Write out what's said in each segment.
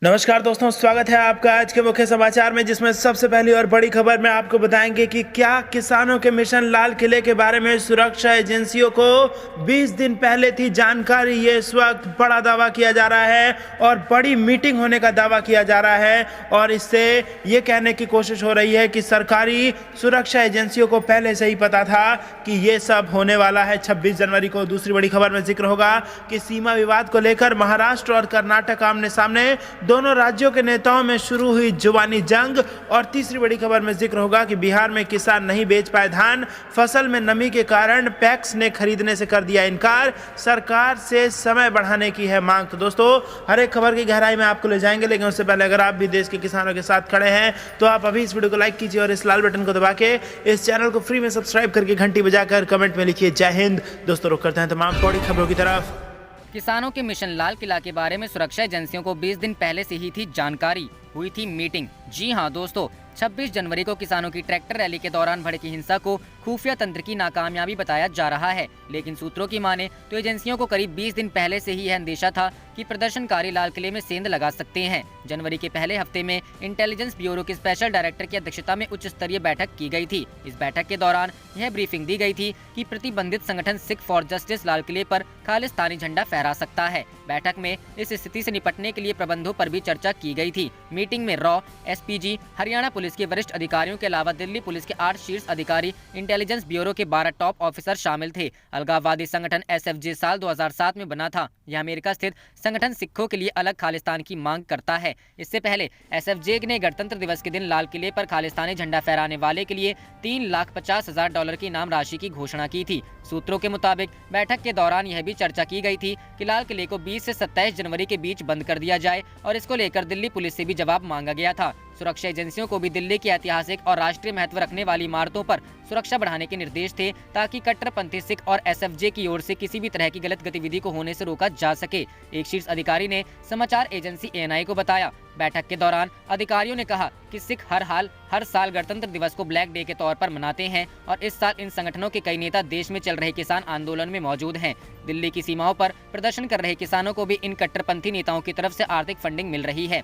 नमस्कार दोस्तों, स्वागत है आपका आज के मुख्य समाचार में, जिसमें सबसे पहली और बड़ी खबर में आपको बताएंगे कि क्या किसानों के मिशन लाल किले के बारे में सुरक्षा एजेंसियों को 20 दिन पहले थी जानकारी। ये इस वक्त बड़ा दावा किया जा रहा है और बड़ी मीटिंग होने का दावा किया जा रहा है और इससे ये कहने की कोशिश हो रही है कि सरकारी सुरक्षा एजेंसियों को पहले से ही पता था कि ये सब होने वाला है 26 जनवरी को। दूसरी बड़ी खबर में जिक्र होगा कि सीमा विवाद को लेकर महाराष्ट्र और कर्नाटक आमने सामने, दोनों राज्यों के नेताओं में शुरू हुई जुबानी जंग। और तीसरी बड़ी खबर में जिक्र होगा कि बिहार में किसान नहीं बेच पाए धान, फसल में नमी के कारण पैक्स ने खरीदने से कर दिया इनकार, सरकार से समय बढ़ाने की है मांग। तो दोस्तों, हर एक खबर की गहराई में आपको ले जाएंगे, लेकिन उससे पहले अगर आप भी देश के किसानों के साथ खड़े हैं तो आप अभी इस वीडियो को लाइक कीजिए और इस लाल बटन को दबा के इस चैनल को फ्री में सब्सक्राइब करके घंटी बजाकर कमेंट में लिखिए जय हिंद। दोस्तों, रुक करते हैं तमाम बड़ी खबरों की तरफ। किसानों के मिशन लाल किला के बारे में सुरक्षा एजेंसियों को 20 दिन पहले से ही थी जानकारी, हुई थी मीटिंग। जी हां दोस्तों, 26 जनवरी को किसानों की ट्रैक्टर रैली के दौरान भड़की हिंसा को खुफिया तंत्र की नाकामयाबी बताया जा रहा है, लेकिन सूत्रों की माने तो एजेंसियों को करीब 20 दिन पहले से ही यह अंदेशा था कि प्रदर्शनकारी लाल किले में सेंध लगा सकते हैं। जनवरी के पहले हफ्ते में इंटेलिजेंस ब्यूरो के स्पेशल डायरेक्टर की अध्यक्षता में उच्च स्तरीय बैठक की गई थी। इस बैठक के दौरान यह ब्रीफिंग दी गई थी कि प्रतिबंधित संगठन सिख फॉर जस्टिस लाल किले पर खालिस्तानी झंडा फहरा सकता है। बैठक में इस स्थिति से निपटने के लिए प्रबंधों पर भी चर्चा की गई थी। मीटिंग में रॉ, एसपीजी, हरियाणा पुलिस के वरिष्ठ अधिकारियों के अलावा दिल्ली पुलिस के 8 शीर्ष अधिकारी, इंटेलिजेंस ब्यूरो के 12 टॉप ऑफिसर शामिल थे। अलगाववादी संगठन एसएफजे साल 2007 में बना था। यह अमेरिका स्थित संगठन सिखों के लिए अलग खालिस्तान की मांग करता है। इससे पहले एसएफजे ने गणतंत्र दिवस के दिन लाल किले पर खालिस्तानी झंडा फहराने वाले के लिए $3,50,000 की इनाम राशि की घोषणा की थी। सूत्रों के मुताबिक बैठक के दौरान यह भी चर्चा की गई थी कि लाल किले को 20 से 27 जनवरी के बीच बंद कर दिया जाए और इसको लेकर दिल्ली पुलिस से भी जवाब मांगा गया था। सुरक्षा एजेंसियों को भी दिल्ली की ऐतिहासिक और राष्ट्रीय महत्व रखने वाली इमारतों पर सुरक्षा बढ़ाने के निर्देश थे, ताकि कट्टरपंथी सिख और एसएफजे की ओर से किसी भी तरह की गलत गतिविधि को होने से रोका जा सके। एक शीर्ष अधिकारी ने समाचार एजेंसी एएनआई को बताया, बैठक के दौरान अधिकारियों ने कहा कि सिख हर साल गणतंत्र दिवस को ब्लैक डे के तौर पर मनाते हैं और इस साल इन संगठनों के कई नेता देश में चल रहे किसान आंदोलन में मौजूद हैं। दिल्ली की सीमाओं पर प्रदर्शन कर रहे किसानों को भी इन कट्टरपंथी नेताओं की तरफ से आर्थिक फंडिंग मिल रही है।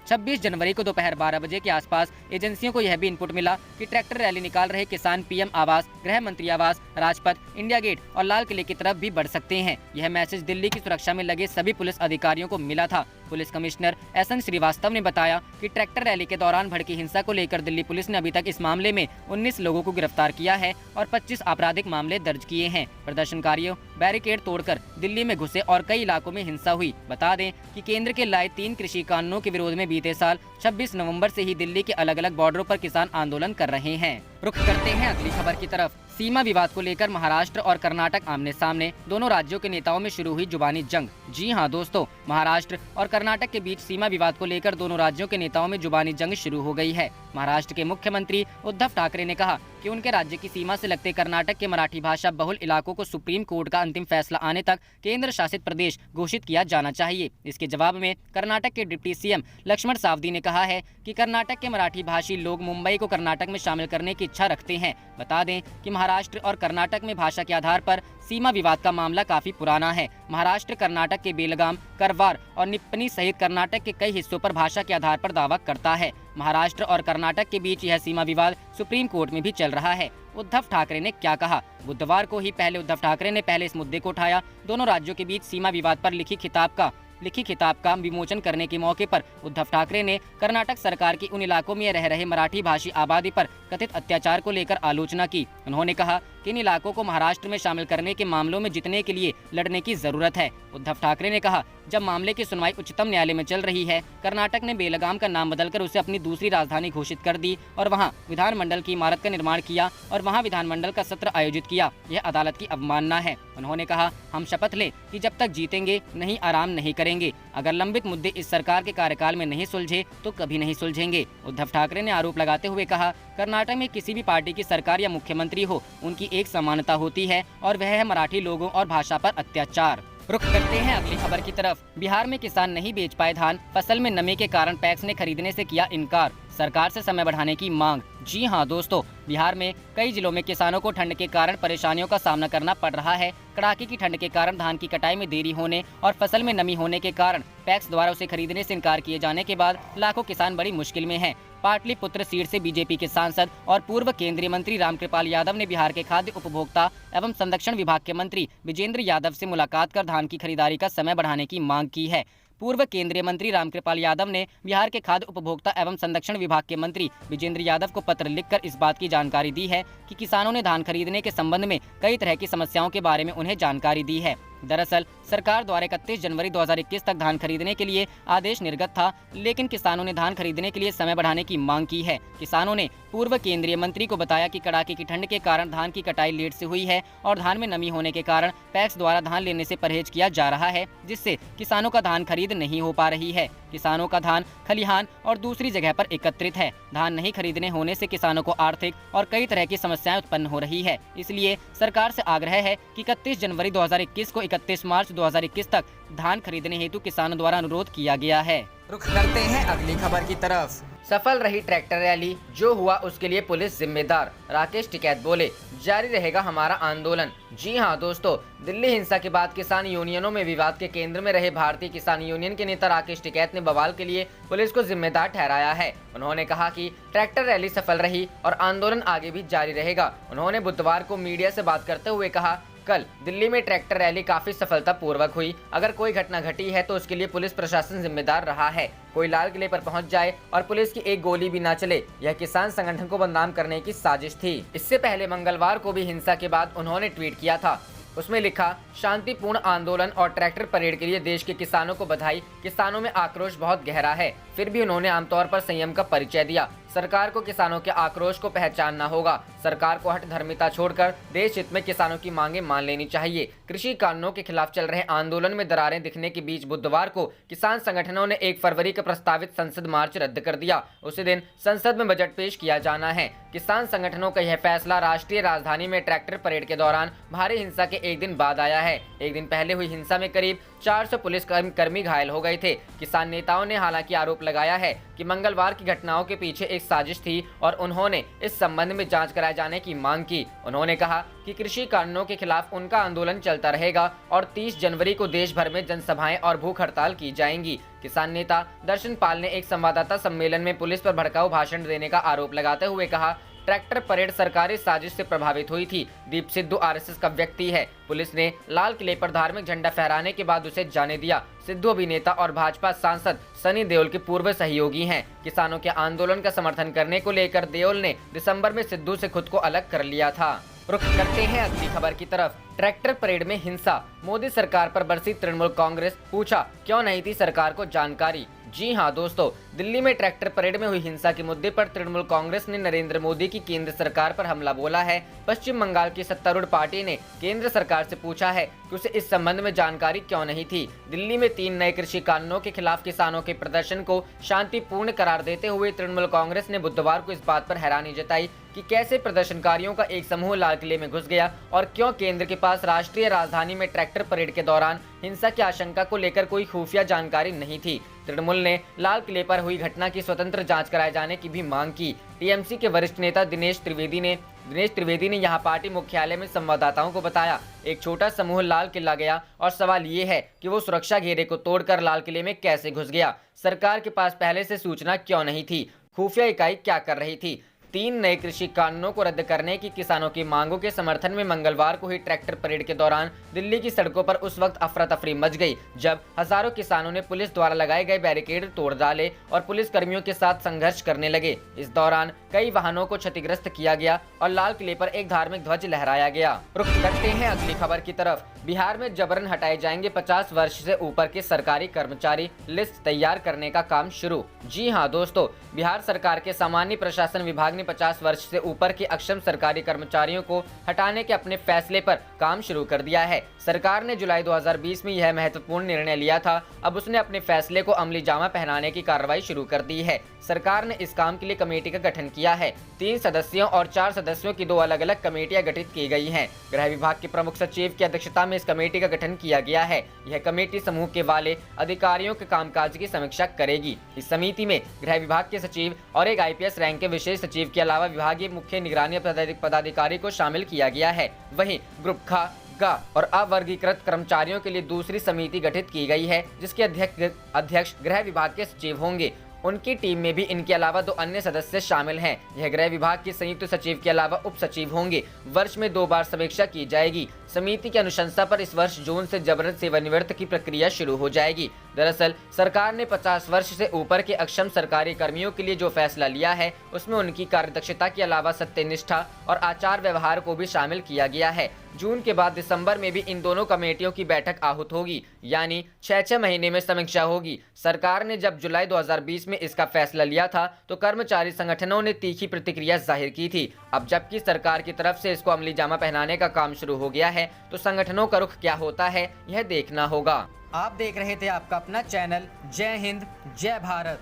26 जनवरी को दोपहर 12 बजे के आसपास एजेंसियों को यह भी इनपुट मिला कि ट्रैक्टर रैली निकाल रहे किसान पीएम आवास, गृह मंत्री आवास, राजपथ, इंडिया गेट और लाल किले की तरफ भी बढ़ सकते हैं। यह मैसेज दिल्ली की सुरक्षा में लगे सभी पुलिस अधिकारियों को मिला था। पुलिस कमिश्नर एसएन श्रीवास्तव ने बताया कि ट्रैक्टर रैली के दौरान भड़की हिंसा को लेकर दिल्ली पुलिस ने अभी तक इस मामले में 19 लोगों को गिरफ्तार किया है और 25 आपराधिक मामले दर्ज किए हैं। प्रदर्शनकारियों बैरिकेड तोड़कर दिल्ली में घुसे और कई इलाकों में हिंसा हुई। बता दें कि केंद्र के लाए 3 कृषि कानूनों के विरोध में बीते साल 26 नवंबर से ही दिल्ली के अलग अलग बॉर्डरों पर किसान आंदोलन कर रहे हैं। रुख करते हैं अगली खबर की तरफ। सीमा विवाद को लेकर महाराष्ट्र और कर्नाटक आमने सामने, दोनों राज्यों के नेताओं में शुरू हुई जुबानी जंग। जी हां दोस्तों, महाराष्ट्र और कर्नाटक के बीच सीमा विवाद को लेकर दोनों राज्यों के नेताओं में जुबानी जंग शुरू हो गई है। महाराष्ट्र के मुख्यमंत्री उद्धव ठाकरे ने कहा कि उनके राज्य की सीमा से लगते कर्नाटक के मराठी भाषा बहुल इलाकों को सुप्रीम कोर्ट का अंतिम फैसला आने तक केंद्र शासित प्रदेश घोषित किया जाना चाहिए। इसके जवाब में कर्नाटक के डिप्टी सीएम लक्ष्मण सावदी ने कहा है कि कर्नाटक के मराठी भाषी लोग मुंबई को कर्नाटक में शामिल करने की इच्छा रखते हैं। बता दें कि महाराष्ट्र और कर्नाटक में भाषा के आधार पर सीमा विवाद का मामला काफी पुराना है। महाराष्ट्र कर्नाटक के बेलगाम, करवार और निप्पनी सहित कर्नाटक के कई हिस्सों पर भाषा के आधार पर दावा करता है। महाराष्ट्र और कर्नाटक के बीच यह सीमा विवाद सुप्रीम कोर्ट में भी चल रहा है। उद्धव ठाकरे ने क्या कहा? बुधवार को ही उद्धव ठाकरे ने पहले इस मुद्दे को उठाया। दोनों राज्यों के बीच सीमा विवाद पर लिखी किताब का विमोचन करने के मौके पर उद्धव ठाकरे ने कर्नाटक सरकार की उन इलाकों में रह रहे मराठी भाषी आबादी पर कथित अत्याचार को लेकर आलोचना की। उन्होंने कहा कि इन इलाकों को महाराष्ट्र में शामिल करने के मामलों में जीतने के लिए लड़ने की जरूरत है। उद्धव ठाकरे ने कहा, जब मामले की सुनवाई उच्चतम न्यायालय में चल रही है, कर्नाटक ने बेलगाम का नाम बदलकर उसे अपनी दूसरी राजधानी घोषित कर दी और वहां विधानमंडल की इमारत का निर्माण किया और वहां विधानमंडल का सत्र आयोजित किया। यह अदालत की अवमानना है। उन्होंने कहा, हम शपथ लें कि जब तक जीतेंगे नहीं, आराम नहीं करेंगे। अगर लंबित मुद्दे इस सरकार के कार्यकाल में नहीं सुलझे तो कभी नहीं सुलझेंगे। उद्धव ठाकरे ने आरोप लगाते हुए कहा, कर्नाटक में किसी भी पार्टी की सरकार या मुख्यमंत्री हो, उनकी एक समानता होती है और वह है मराठी लोगों और भाषा पर अत्याचार। रुख करते हैं अगली खबर की तरफ। बिहार में किसान नहीं बेच पाए धान, फसल में नमी के कारण पैक्स ने खरीदने से किया इनकार, सरकार से समय बढ़ाने की मांग। जी हां दोस्तों, बिहार में कई जिलों में किसानों को ठंड के कारण परेशानियों का सामना करना पड़ रहा है। कड़ाके की ठंड के कारण धान की कटाई में देरी होने और फसल में नमी होने के कारण पैक्स द्वारा उसे खरीदने से इनकार किए जाने के बाद लाखों किसान बड़ी मुश्किल में हैं। पाटलिपुत्र सीट से बीजेपी के सांसद और पूर्व केंद्रीय मंत्री रामकृपाल यादव ने बिहार के खाद्य उपभोक्ता एवं संरक्षण विभाग के मंत्री विजेंद्र यादव से मुलाकात कर धान की खरीदारी का समय बढ़ाने की मांग की है। पूर्व केंद्रीय मंत्री रामकृपाल यादव ने बिहार के खाद्य उपभोक्ता एवं संरक्षण विभाग के मंत्री विजेंद्र यादव को पत्र लिखकर इस बात की जानकारी दी है कि किसानों ने धान खरीदने के संबंध में कई तरह की समस्याओं के बारे में उन्हें जानकारी दी है। दरअसल सरकार द्वारा 31 जनवरी 2021 तक धान खरीदने के लिए आदेश निर्गत था, लेकिन किसानों ने धान खरीदने के लिए समय बढ़ाने की मांग की है। किसानों ने पूर्व केंद्रीय मंत्री को बताया कि कड़ाके की ठंड के कारण धान की कटाई लेट से हुई है और धान में नमी होने के कारण पैक्स द्वारा धान लेने से परहेज किया जा रहा है, जिससे किसानों का धान खरीद नहीं हो पा रही है। किसानों का धान खलिहान और दूसरी जगह पर एकत्रित है। धान नहीं खरीदने होने से किसानों को आर्थिक और कई तरह की समस्याएं उत्पन्न हो रही है। इसलिए सरकार से आग्रह है कि 31 जनवरी 2021 को 31 मार्च 2021 तक धान खरीदने हेतु किसानों द्वारा अनुरोध किया गया है। रुख करते हैं अगली खबर की तरफ। सफल रही ट्रैक्टर रैली, जो हुआ उसके लिए पुलिस जिम्मेदार। राकेश टिकैत बोले, जारी रहेगा हमारा आंदोलन। जी हां दोस्तों, दिल्ली हिंसा के बाद किसान यूनियनों में विवाद के केंद्र में रहे भारतीय किसान यूनियन के नेता राकेश टिकैत ने बवाल के लिए पुलिस को जिम्मेदार ठहराया है। उन्होंने कहा कि ट्रैक्टर रैली सफल रही और आंदोलन आगे भी जारी रहेगा। उन्होंने बुधवार को मीडिया से बात करते हुए कहा, कल दिल्ली में ट्रैक्टर रैली काफी सफलतापूर्वक हुई। अगर कोई घटना घटी है तो उसके लिए पुलिस प्रशासन जिम्मेदार रहा है। कोई लाल किले पर पहुंच जाए और पुलिस की एक गोली भी ना चले, यह किसान संगठन को बदनाम करने की साजिश थी। इससे पहले मंगलवार को भी हिंसा के बाद उन्होंने ट्वीट किया था। उसमें लिखा, शांतिपूर्ण आंदोलन और ट्रैक्टर परेड के लिए देश के किसानों को बधाई। किसानों में आक्रोश बहुत गहरा है, फिर भी उन्होंने आमतौर पर संयम का परिचय दिया। सरकार को किसानों के आक्रोश को पहचानना होगा। सरकार को हठधर्मिता छोड़कर देश हित में किसानों की मांगे मान लेनी चाहिए। कृषि कानूनों के खिलाफ चल रहे आंदोलन में दरारें दिखने के बीच बुधवार को किसान संगठनों ने 1 फरवरी का प्रस्तावित संसद मार्च रद्द कर दिया। उसी दिन संसद में बजट पेश किया जाना है। किसान संगठनों का यह फैसला राष्ट्रीय राजधानी में ट्रैक्टर परेड के दौरान भारी हिंसा के एक दिन बाद आया है। एक दिन पहले हुई हिंसा में करीब 400 पुलिस कर्मी घायल हो गए थे। किसान नेताओं ने हालांकि आरोप लगाया है कि मंगलवार की घटनाओं के पीछे एक साजिश थी और उन्होंने इस संबंध में जांच कराए जाने की मांग की। उन्होंने कहा कि कृषि कानूनों के खिलाफ उनका आंदोलन चलता रहेगा और 30 जनवरी को देश भर में जनसभाएं और भूख हड़ताल की जाएंगी। किसान नेता दर्शन पाल ने एक संवाददाता सम्मेलन में पुलिस पर भड़काऊ भाषण देने का आरोप लगाते हुए कहा, ट्रैक्टर परेड सरकारी साजिश से प्रभावित हुई थी। दीप सिद्धू आरएसएस का व्यक्ति है। पुलिस ने लाल किले पर धार्मिक झंडा फहराने के बाद उसे जाने दिया। सिद्धू अभिनेता और भाजपा सांसद सनी देओल के पूर्व सहयोगी हैं। किसानों के आंदोलन का समर्थन करने को लेकर देओल ने दिसंबर में सिद्धू से खुद को अलग कर लिया था। रुख करते हैं अगली खबर की तरफ। ट्रैक्टर परेड में हिंसा, मोदी सरकार पर बरसी तृणमूल कांग्रेस, पूछा क्यों नहीं थी सरकार को जानकारी। जी हां दोस्तों, दिल्ली में ट्रैक्टर परेड में हुई हिंसा के मुद्दे पर तृणमूल कांग्रेस ने नरेंद्र मोदी की केंद्र सरकार पर हमला बोला है। पश्चिम बंगाल की सत्तारूढ़ पार्टी ने केंद्र सरकार से पूछा है कि उसे इस संबंध में जानकारी क्यों नहीं थी। दिल्ली में 3 नए कृषि कानूनों के खिलाफ किसानों के प्रदर्शन को शांतिपूर्ण करार देते हुए तृणमूल कांग्रेस ने बुधवार को इस बात पर हैरानी जताई कि कैसे प्रदर्शनकारियों का एक समूह लाल किले में घुस गया और क्यों केंद्र के पास राष्ट्रीय राजधानी में ट्रैक्टर परेड के दौरान हिंसा की आशंका को लेकर कोई खुफिया जानकारी नहीं थी। तृणमूल ने लाल किले पर हुई घटना की स्वतंत्र जांच कराए जाने की भी मांग की। टीएमसी के वरिष्ठ नेता दिनेश त्रिवेदी ने यहां पार्टी मुख्यालय में संवाददाताओं को बताया, एक छोटा समूह लाल किला गया और सवाल ये है कि वो सुरक्षा घेरे को तोड़कर लाल किले में कैसे घुस गया। सरकार के पास पहले से सूचना क्यों नहीं थी? खुफिया इकाई क्या कर रही थी? 3 नए कृषि कानूनों को रद्द करने की किसानों की मांगों के समर्थन में मंगलवार को हुई ट्रैक्टर परेड के दौरान दिल्ली की सड़कों पर उस वक्त अफरा तफरी मच गई जब हजारों किसानों ने पुलिस द्वारा लगाए गए बैरिकेड तोड़ डाले और पुलिस कर्मियों के साथ संघर्ष करने लगे। इस दौरान कई वाहनों को क्षतिग्रस्त किया गया और लाल किले पर एक धार्मिक ध्वज लहराया गया। रुख करते हैं अगली खबर की तरफ। बिहार में जबरन हटाए जाएंगे 50 वर्ष से ऊपर के सरकारी कर्मचारी, लिस्ट तैयार करने का काम शुरू। जी हां दोस्तों, बिहार सरकार के सामान्य प्रशासन विभाग ने 50 वर्ष से ऊपर के अक्षम सरकारी कर्मचारियों को हटाने के अपने फैसले पर काम शुरू कर दिया है। सरकार ने जुलाई 2020 में यह महत्वपूर्ण निर्णय लिया था। अब उसने अपने फैसले को अमली जामा पहनाने की कार्रवाई शुरू कर दी है। सरकार ने इस काम के लिए कमेटी का गठन किया है। 3 सदस्यों और 4 सदस्यों की 2 अलग-अलग कमेटियां गठित की गई हैं। गृह विभाग के प्रमुख सचिव की अध्यक्षता में इस कमेटी का गठन किया गया है। यह कमेटी समूह के वाले अधिकारियों के कामकाज की समीक्षा करेगी। इस समिति में गृह विभाग के सचिव और एक IPS रैंक के विशेष सचिव के अलावा विभागीय मुख्य निगरानी पदाधिकारी को शामिल किया गया है। वहीं ग्रुप ख, ग और अवर्गीकृत कर्मचारियों के लिए दूसरी समिति गठित की गई है, जिसके अध्यक्ष गृह विभाग के सचिव होंगे। उनकी टीम में भी इनके अलावा 2 अन्य सदस्य शामिल हैं। यह गृह विभाग के संयुक्त सचिव के अलावा उप सचिव होंगे। वर्ष में 2 बार समीक्षा की जाएगी। समिति की अनुशंसा पर इस वर्ष जून से जबरन सेवानिवृत्त की प्रक्रिया शुरू हो जाएगी। दरअसल सरकार ने 50 वर्ष से ऊपर के अक्षम सरकारी कर्मियों के लिए जो फैसला लिया है, उसमें उनकी कार्यदक्षता के अलावा सत्यनिष्ठा और आचार व्यवहार को भी शामिल किया गया है। जून के बाद दिसंबर में भी इन दोनों कमेटियों की बैठक आहूत होगी, यानी 6-6 महीने में समीक्षा होगी। सरकार ने जब जुलाई 2020 में इसका फैसला लिया था तो कर्मचारी संगठनों ने तीखी प्रतिक्रिया जाहिर की थी। अब जबकि सरकार की तरफ से इसको अमली जामा पहनाने का काम शुरू हो गया है, तो संगठनों का रुख क्या होता है, यह देखना होगा। आप देख रहे थे आपका अपना चैनल जय हिंद जय भारत।